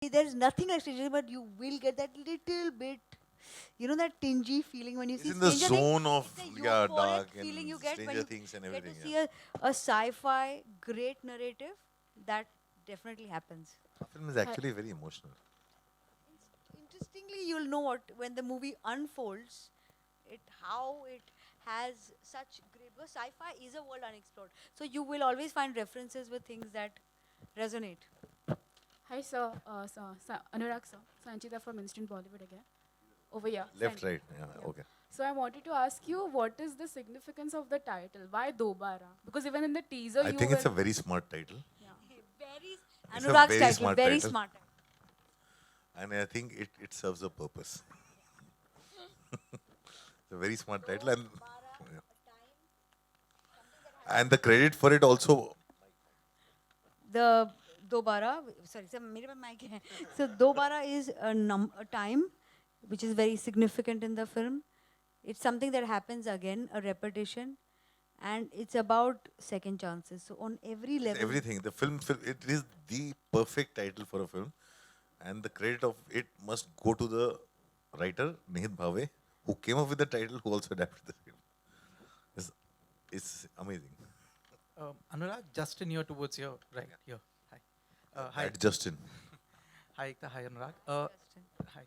There's nothing like Stranger Things, but you will get that little bit, that tingy feeling when you It's see in the Stranger Things. zone of It's a yeah, euphoric dark feeling and you get when Stranger you Things and get to everything. Yeah, see a sci-fi great narrative. That definitely happens. the film is Hi, actually very emotional. Interestingly, you'll know what when the movie unfolds, how it has such great. Because sci-fi is a world unexplored, so you will always find references with things that resonate. hi, sir. Anurag, sir. Sanchita from Instant Bollywood again. Over here. Left, right. Yeah, Yeah. okay. So I wanted to ask you, what is the significance of the title? Why Dobara? Because even in the teaser, I you think were. it's a very smart title. Yeah. Very It's a Anurag's very title, smart very title, smart. and I think it serves a purpose. It's a very smart title, and the credit for it also. The Dobara, sorry, sir, मेरे पास mic है. So Dobara is a time which is very significant in the film. It's something that happens again, a repetition, and it's about second chances. So on every It's level, everything. The it is the perfect title for a film, and the credit of it must go to the writer Nihit Bhave, who came up with the title, who also adapted the film. It's, it's amazing. Anurag, Justin here towards your right here. Hi. Hi. That Justin. Hi, Ekta. Hi, Anurag. Justin. Hi.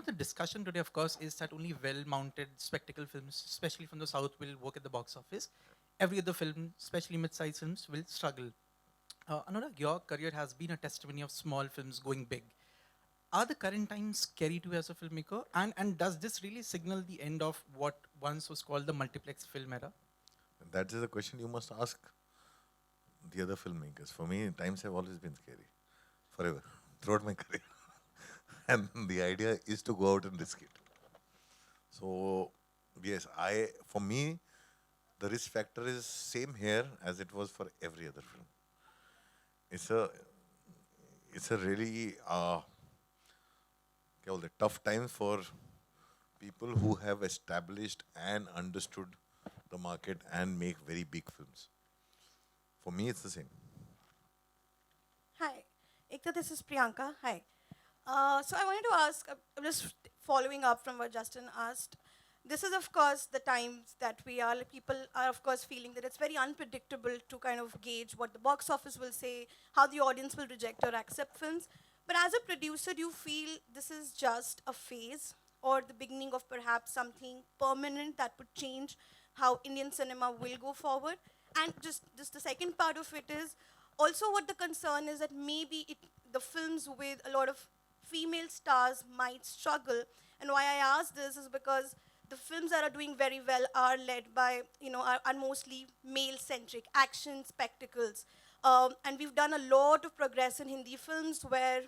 The discussion today, of course, is that only well-mounted spectacle films, especially from the South, will work at the box office. Every other film, especially mid-sized films, will struggle. Anurag, your career has been a testimony of small films going big. Are the current times scary to you as a filmmaker? And does this really signal the end of what once was called the multiplex film era? That is a question you must ask the other filmmakers. For me, times have always been scary, forever, throughout my career. And the idea is to go out and risk it. So, yes, for me, the risk factor is same here as it was for every other film. It's a, it's a really क्या बोलते हैं, tough time for people who have established and understood the market and make very big films. For me, it's the same. Hi, Ekta, this is Priyanka. Hi. So I wanted to ask, I'm just following up from what Justin asked. This is, of course, the times that we are. Like, people are, of course, feeling that it's very unpredictable to kind of gauge what the box office will say, how the audience will reject or accept films. But as a producer, do you feel this is just a phase or the beginning of perhaps something permanent that would change how Indian cinema will go forward? And just the second part of it is also what the concern is that maybe the films with a lot of female stars might struggle. And why I ask this is because the films that are doing very well are led by, are mostly male-centric action spectacles. And we've done a lot of progress in Hindi films where,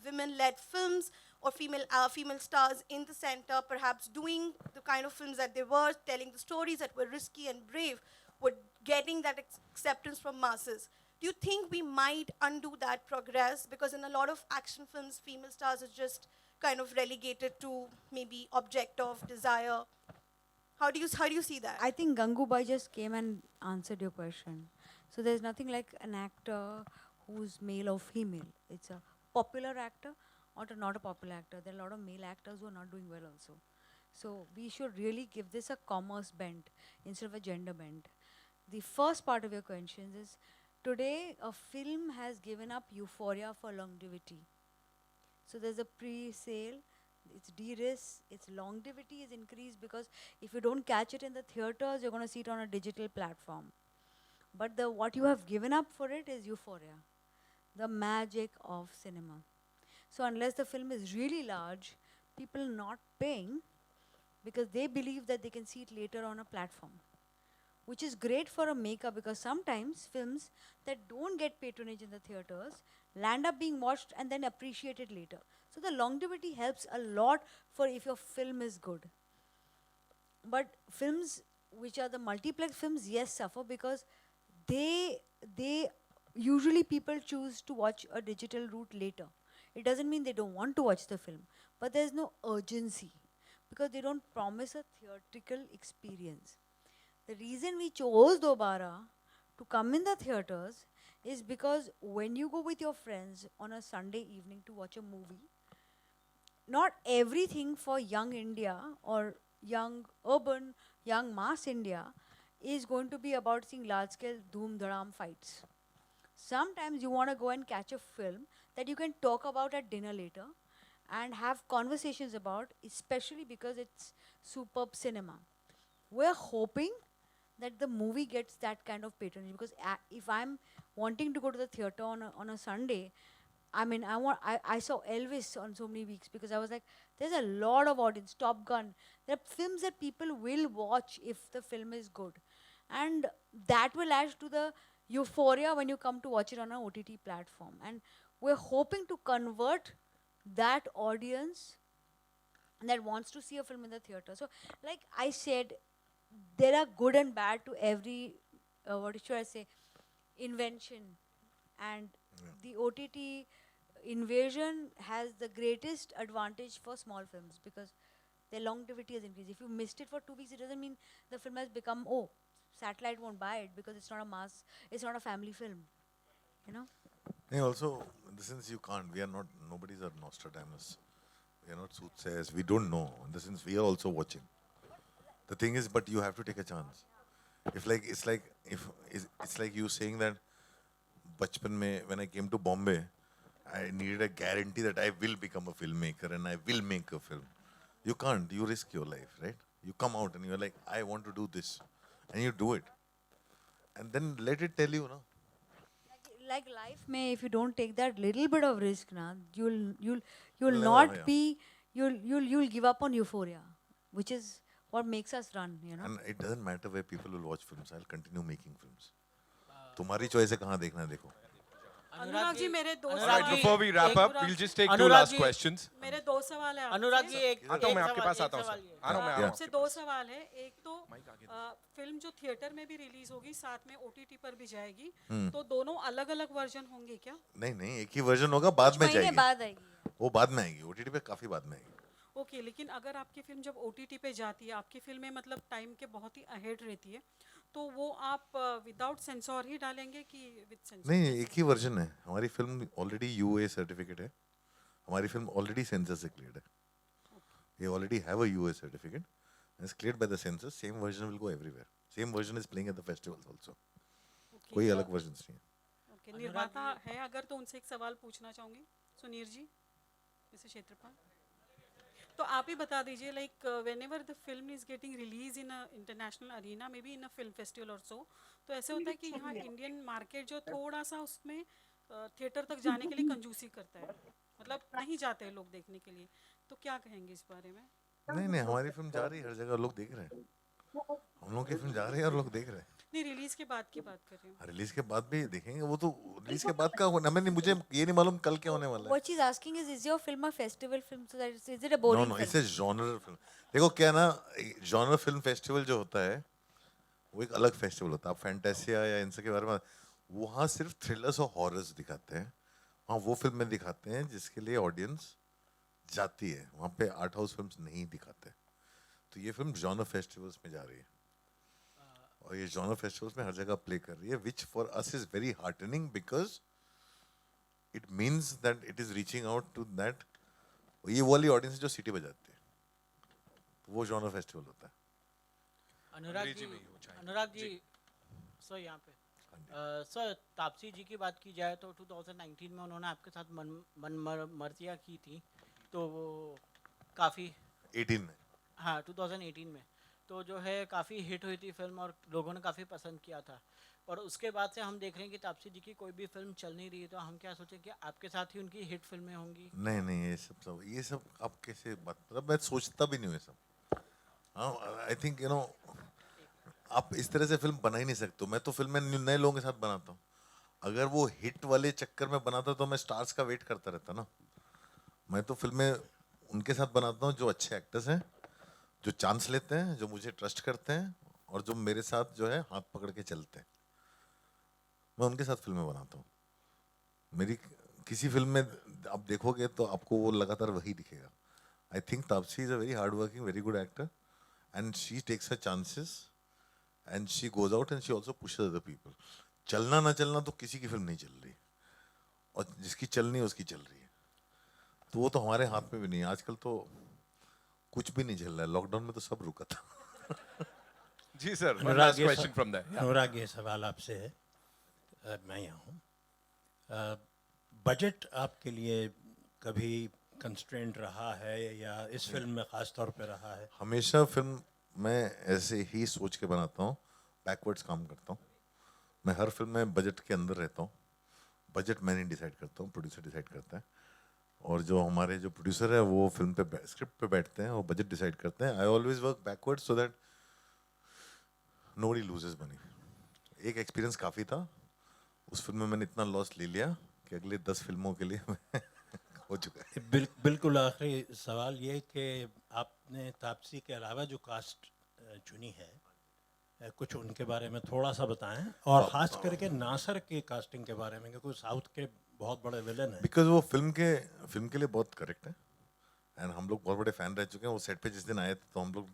women-led films or female stars in the center, perhaps doing the kind of films that they were, telling the stories that were risky and brave, were getting that acceptance from masses. Do you think we might undo that progress? Because in a lot of action films, female stars are just kind of relegated to maybe object of desire. How do you see that? I think Gangubai just came and answered your question. So there's nothing like an actor who's male or female. It's a popular actor or not a popular actor. There are a lot of male actors who are not doing well also. So we should really give this a commerce bent instead of a gender bent. The first part of your question is today a film has given up euphoria for longevity. So there's a pre-sale, it's de-risk, its longevity is increased because if you don't catch it in the theaters, you're going to see it on a digital platform. But what you have given up for it is euphoria, the magic of cinema. So unless the film is really large, people are not paying because they believe that they can see it later on a platform, which is great for a maker because sometimes films that don't get patronage in the theaters land up being watched and then appreciated later. So the longevity helps a lot for if your film is good. But films which are the multiplex films, yes, suffer because they usually people choose to watch a digital route later. It doesn't mean they don't want to watch the film, but there's no urgency because they don't promise a theatrical experience. The reason we chose Dobara to come in the theaters is because when you go with your friends on a Sunday evening to watch a movie, not everything for young India or young urban, young mass India is going to be about seeing large scale dhoom dharam fights. Sometimes you want to go and catch a film that you can talk about at dinner later and have conversations about, especially because it's superb cinema. We're hoping that the movie gets that kind of patronage because if I'm wanting to go to the theater on a Sunday, I mean, I saw Elvis on so many weeks because I was like, there's a lot of audience. Top Gun. There are films that people will watch if the film is good, and that will add to the euphoria when you come to watch it on a OTT platform. And we're hoping to convert that audience that wants to see a film in the theater. So, like I said, there are good and bad to every what should I say invention, and the OTT invasion has the greatest advantage for small films because their longevity has increased. If you missed it for 2 weeks, it doesn't mean the film has become, oh, satellite won't buy it because it's not a mass, it's not a family film, you know. And also, in the sense you can't, we are not, nobody's a Nostradamus. We are not soothsayers. We don't know. In the sense we are also watching. The thing is, but you have to take a chance. If like it's like you saying that, bachpan mein, when I came to Bombay, I needed a guarantee that I will become a filmmaker and I will make a film. You can't. You risk your life, right? You come out and you're like, I want to do this, and you do it, and then let it tell you, no. Like life may, if you don't take that little bit of risk, na, you'll Never, not yeah. be, you'll give up on euphoria, which is what makes us run, you know. And it doesn't matter where people will watch films. I'll continue making films. तुम्हारी choice है कहाँ देखना है देखो. अनुराग जी मेरे दो All right, सवाल before we wrap up, we'll just take two Anurag last ji, questions. मेरे दो सवाल है अनुराग जी एक आता हूँ मैं आपके सवाल- पास आता हूँ सवाल सर. ये। आ रहा हूँ मैं आ रहा हूँ आपसे आपके दो पास. सवाल है। एक तो फिल्म जो थिएटर में भी रिलीज होगी साथ में OTT पर भी जाएगी, तो दोनों अलग अलग वर्जन होंगे क्या? नहीं नहीं, एक ही वर्जन होगा, बाद में महीने जाएगी. बाद आएगी. वो बाद में आएगी. OTT पे काफी बाद में आएगी. ओके, लेकिन अगर आपकी फिल्म जब OTT पे जाती है, आपकी फिल्में मतलब टाइम के बहुत ही अहेड रहती है, तो वो आप विदाउट सेंसर ही डालेंगे कि विद सेंसर? नहीं, एक ही वर्जन है. हमारी फिल्म ऑलरेडी UA सर्टिफिकेट है. हमारी फिल्म ऑलरेडी सेंसर से क्लियर्ड है. We already have a UA certificate. And it's cleared by the censor. Same version will go everywhere. Same version is playing at the festivals also. कोई अलग version नहीं है. Okay, निर्माता है अगर तो उनसे एक सवाल पूछना चाहूँगी. सुनीर जी, मिस्टर क्षेत्रपाल, तो आप ही बता दीजिए, like whenever the film is getting release in a international arena, may be in a film festival और सो, तो ऐसे होता है कि यहाँ इंडियन मार्केट जो थोड़ा सा उसमें थिएटर तक जाने के लिए कंजूसी करता है, मतलब नहीं जाते हैं लोग देखने के लिए, तो क्या कहेंगे इस बारे में? नहीं नहीं, हमारी फिल्म जा रही है हर जगह, लोग देख रहे हैं. हम लोग की फिल्म जा रही है और लोग देख रहे हैं. नहीं, रिलीज के बाद की बात कर रही हूँ. रिलीज के बाद भी देखेंगे. वो तो रिलीज के बाद का हमें नहीं, मुझे ये नहीं मालूम कल क्या होने वाला है. What she's asking is your film a festival film? So that is it a boring no, film? It's a genre film. देखो क्या ना, जॉनर फिल्म फेस्टिवल जो होता है वो एक अलग फेस्टिवल होता है. आप फैंटेसिया या इन सब के बारे में, वहाँ सिर्फ थ्रिलर्स और हॉरर्स दिखाते हैं. वहाँ वो फिल्में दिखाते हैं जिसके लिए ऑडियंस जाती है. वहाँ पे आर्ट हाउस फिल्म्स नहीं दिखाते. तो ये फिल्म जॉनर फेस्टिवल्स में जा रही है और ये जॉनर फेस्टिवल्स में हर जगह प्ले कर रही है, which for us is very heartening because it means that it is reaching out to that, ये वो वाली ऑडियंस जो सिटी बजाती है. वो जॉनर फेस्टिवल होता है. अनुराग जी सर यहाँ पे सर तापसी जी की बात की जाए तो 2019 में उन्होंने आपके साथ मर्जिया की थी, तो वो काफ़ी 18 में. हाँ 2018 में, तो जो है काफ़ी हिट हुई थी फिल्म और लोगों ने काफ़ी पसंद किया था. और उसके बाद से हम देख रहे हैं कि तापसी जी की कोई भी फिल्म चल नहीं रही है, तो हम क्या सोचें कि आपके साथ ही उनकी हिट फिल्में होंगी? नहीं नहीं, ये सब आप कैसे बात, मतलब मैं सोचता भी नहीं हूँ ये सब. हाँ, आई थिंक यू नो, आप इस तरह से फिल्म बना ही नहीं सकते. मैं तो फिल्में नए लोगों के साथ बनाता हूँ. अगर वो हिट वाले चक्कर में बनाता तो मैं स्टार्स का वेट करता रहता ना. मैं तो फिल्में उनके साथ बनाता हूँ जो अच्छे एक्टर्स हैं, जो चांस लेते हैं, जो मुझे ट्रस्ट करते हैं और जो मेरे साथ जो है हाथ पकड़ के चलते हैं. मैं उनके साथ फिल्में बनाता हूँ. मेरी किसी फिल्म में आप देखोगे तो आपको वो लगातार वही दिखेगा. I think Taapsee is a very hard working, very good actor, and she takes her chances and she goes out and she also pushes other people. चलना ना चलना तो किसी की फिल्म नहीं चल रही, और जिसकी चलनी है उसकी चल रही है, तो वो तो हमारे हाथ में भी नहीं है। आजकल तो कुछ भी नहीं चल रहा है, लॉकडाउन में तो सब रुका था। जी sir, one Anurag, last question from there. Yeah. Anurag, ये सवाल आपसे है। मैं यहाँ हूँ। बजट आपके लिए कभी कंस्ट्रेंट रहा है या इस फिल्म में ख़ास तौर पे रहा है? हमेशा फिल्म मैं ऐसे ही सोच के बनाता हूँ, बैकवर्ड्स काम करता हूँ। मैं हर फिल्म में बजट के अंदर रहता हूँ। बजट मैं नहीं डिसाइड करता हूँ, प्रोड्यूसर डिसाइड करता है। और जो हमारे जो प्रोड्यूसर है वो फिल्म पे स्क्रिप्ट पे बैठते हैं और बजट डिसाइड करते हैं। I always work backwards so that nobody loses money. एक एक्सपीरियंस काफ़ी था, उस फिल्म में मैंने इतना लॉस ले लिया कि अगले 10 फिल्मों के लिए हो चुका है। बिल्कुल आखिरी सवाल ये कि आपने तापसी के अलावा जो कास्ट चुनी है, कुछ उनके बारे में थोड़ा सा बताएं, और ख़ास करके नासर के कास्टिंग के बारे में, क्योंकि साउथ के बहुत बड़े विलन हैं। बिकॉज वो फिल्म के लिए बहुत करेक्ट है, एंड हम लोग बहुत बड़े फ़ैन रह चुके हैं। वो सेट पे जिस दिन आए थे तो हम लोग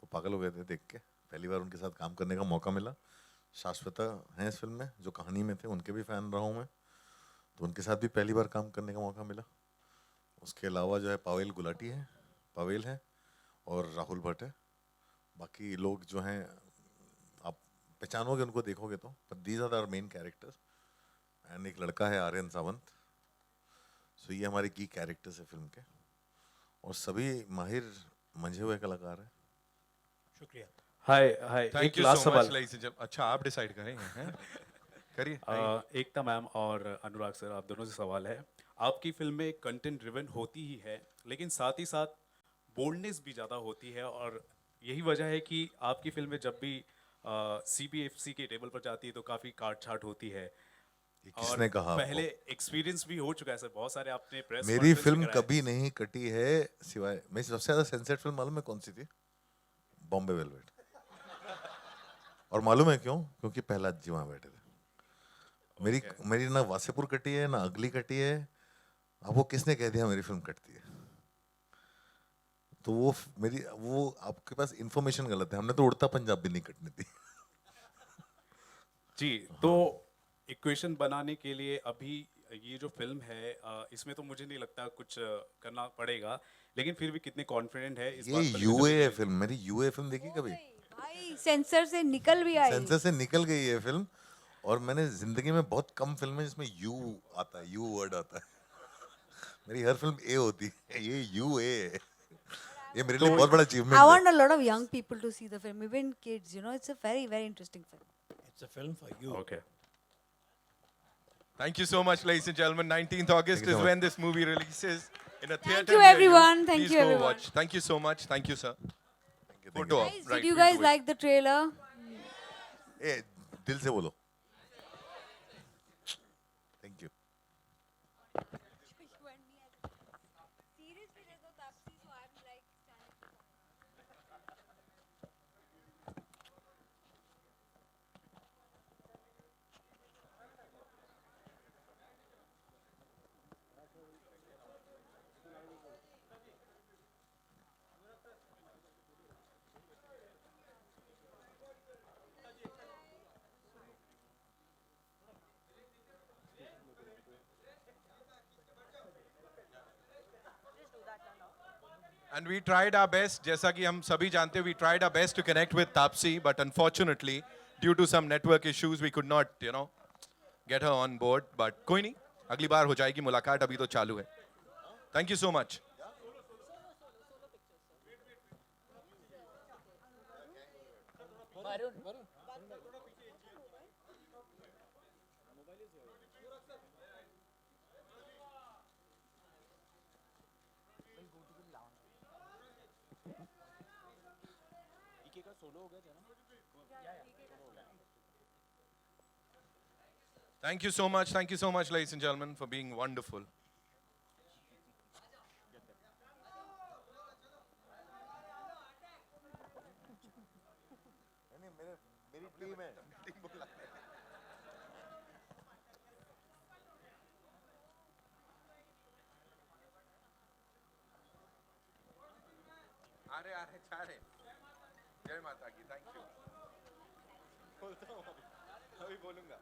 तो पागल हो गए थे देख के। पहली बार उनके साथ काम करने का मौका मिला। शाश्वता हैं इस फिल्म में, जो कहानी में थे, उनके भी फ़ैन रहा हूँ मैं, तो उनके साथ भी पहली बार काम करने का मौका मिला। उसके अलावा जो है पावेल है और राहुल भट्ट है। बाकी लोग जो हैं आप पहचानोगे उनको देखोगे तो, पर these are our main characters. And एक लड़का है आर्यन सावंत। सो ये हमारे की कैरेक्टर्स है फिल्म के, और सभी माहिर मंझे हुए कलाकार हैं। शुक्रिया। हाय, Thank एक you लास्ट so much, सवाल। ladies and gentlemen. अच्छा, आप डिसाइड करेंगे हैं? करिए। एकता मैम और अनुराग सर, आप दोनों से सवाल है। आपकी फिल्म में कंटेंट ड्रिवन होती ही है, लेकिन साथ ही साथ बोल्डनेस भी ज़्यादा होती है, और यही वजह है कि आपकी फिल्म में जब भी CPFC के टेबल पर जाती है तो काफ़ी काट छाट होती है। ये किसने कहा पहले आपको? एक्सपीरियंस भी हो चुका है सर, बहुत सारे आपने प्रेस मेरी कॉन्फ्रेंस भी फिल्म कराए। कभी नहीं कटी है, सिवाय मेरी सबसे ज़्यादा सेंसर्ड फिल्म मालूम है कौन सी थी? बॉम्बे वेलवेट। और मालूम है क्यों? क्योंकि प्रहलाद जी वहाँ बैठे थे। मेरी ना वासेपुर कटी है, ना अगली कटी है। अब वो किसने कह दिया मेरी फिल्म कटती है? तो वो आपके पास इंफॉर्मेशन गलत है। हमने तो उड़ता पंजाब भी नहीं कटनी थी। जी, तो इक्वेशन बनाने के लिए अभी ये जो फिल्म है, इसमें तो मुझे नहीं लगता कुछ करना पड़ेगा, लेकिन फिर भी कितने कॉन्फिडेंट है इस ये बात पर? यूए है फिल्म, मेरी यूए फिल्म देखी कभी? भाई सेंसर से निकल भी आई। सेंसर से निकल गई है फिल्म, और मैंने जिंदगी में बहुत कम फिल्म है जिसमें यू आता है, यू वर्ड आता है। मेरी हर फिल्म ए होती है, ये यू ए है। ये मेरे लिए बहुत बड़ा अचीवमेंट I है। want a lot of young people to see the film, even kids. You know, it's a very, very interesting film. It's a film for you. Okay. Thank you so much, ladies and gentlemen. 19th August Thank you is so when this movie releases in a theater. you, near everyone. Thank Please you, go everyone. watch. Thank you so much. Thank you, sir. Thank you. Photo op. Guys, Right, did you we'll guys do it. like the trailer? ए, दिल से बोलो। Thank you. And we tried our best, जैसा कि हम सभी जानते हैं, we tried our best to connect with Taapsee, but unfortunately, due to some network issues, we could not, get her on board. But कोई नहीं, अगली बार हो जाएगी मुलाकात, अभी तो चालू है. Thank you so much. Thank you so much, ladies and gentlemen, for being wonderful. मेरी टीम है। अरे चारे जय माता की, थैंक यू। बोलता हूँ अभी बोलूंगा।